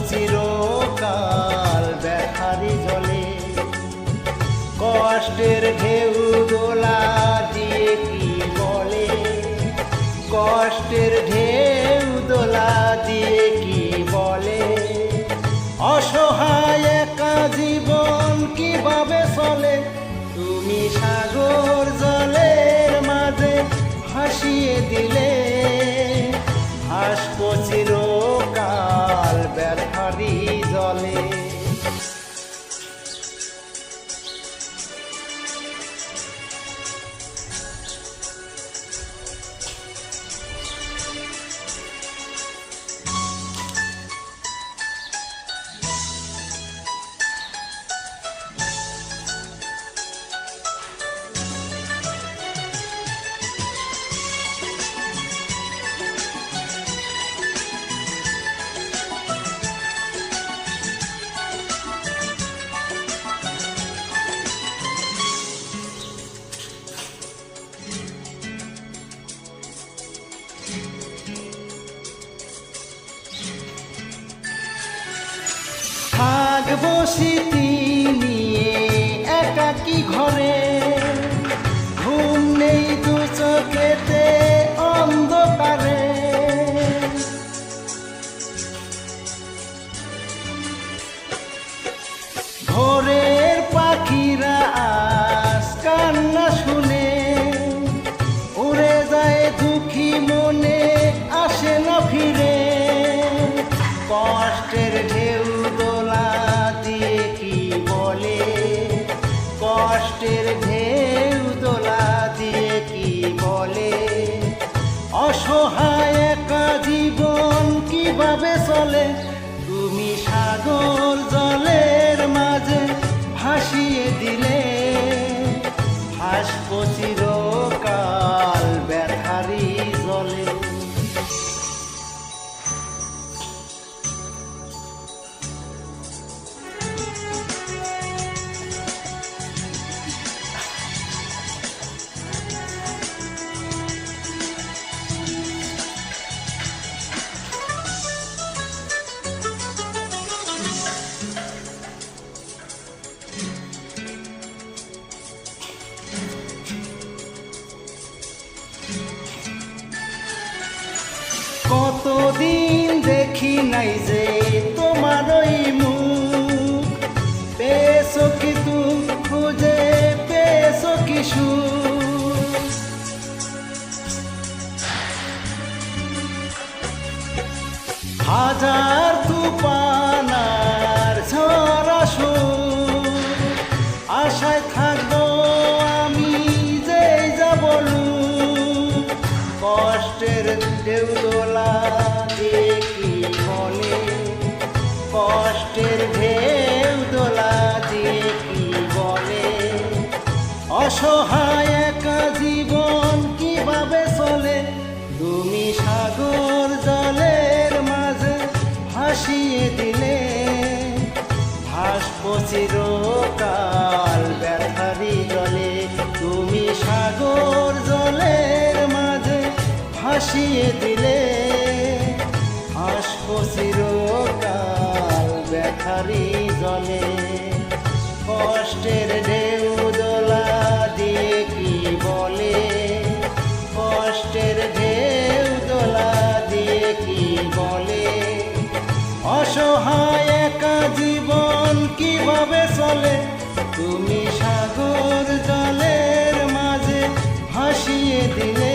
চিরকাল ব্যথারি জলে, কষ্টের ঢেউ দোলা দিয়ে কি বলে, কষ্টের ঢেউ দোলা দিয়ে কি বলে, অসহায় একা জীবন কিভাবে চলে, তুমি সাগর জলের মাঝে ভাসিয়ে দিলে, হাসবো চিরকাল ব্যথারি জলে। থাকবো স্মৃতি নিয়ে একাকী ঘরে, ঘুম নেই দু চোখেতে অন্ধকারে, ভোরের পাখিরা আজ কান্না শুনে, উড়ে যায় দুঃখী মনে আসে না ফিরে, কষ্টের ঢেউ দোলা দিয়ে কি বলে, কষ্টের ঢেউ দোলা দিয়ে কি বলে, অসহায় একা জীবন কিভাবে চলে, তুমি সাগর জলের মাঝে ভাসিয়ে দিলে, হাসবো চিরকাল ব্যথারি জলে। কতদিন দেখি নাই যে তোমার ওই মুখ, পেয়েছো কি তুমি খুঁজে পেয়েছো কি সুখ, হাজার তুফান আর ঝড় আসুক, আশায় থাকবো আমি যে যা বলু, কষ্টের ঢেউ দোলা দিয়ে কি বলে, কষ্টের ঢেউ দোলা দিয়ে কি বলে, অসহায় একা জীবন কিভাবে চলে, তুমি সাগর জলের মাঝে ভাসিয়ে দিলে, ভাসবো চিরকাল ব্যথারি জলে, তুমি সাগর জলের মাঝে ভাসিয়ে দিলে, হাসবো চিরকাল ব্যথারি জলে, কষ্টের ঢেউ দোলা দিয়ে কি বলে, কষ্টের ঢেউ দোলা দিয়ে কি বলে, অসহায় একা জীবন কিভাবে চলে, তুমি সাগর জলের মাঝে ভাসিয়ে দিলে,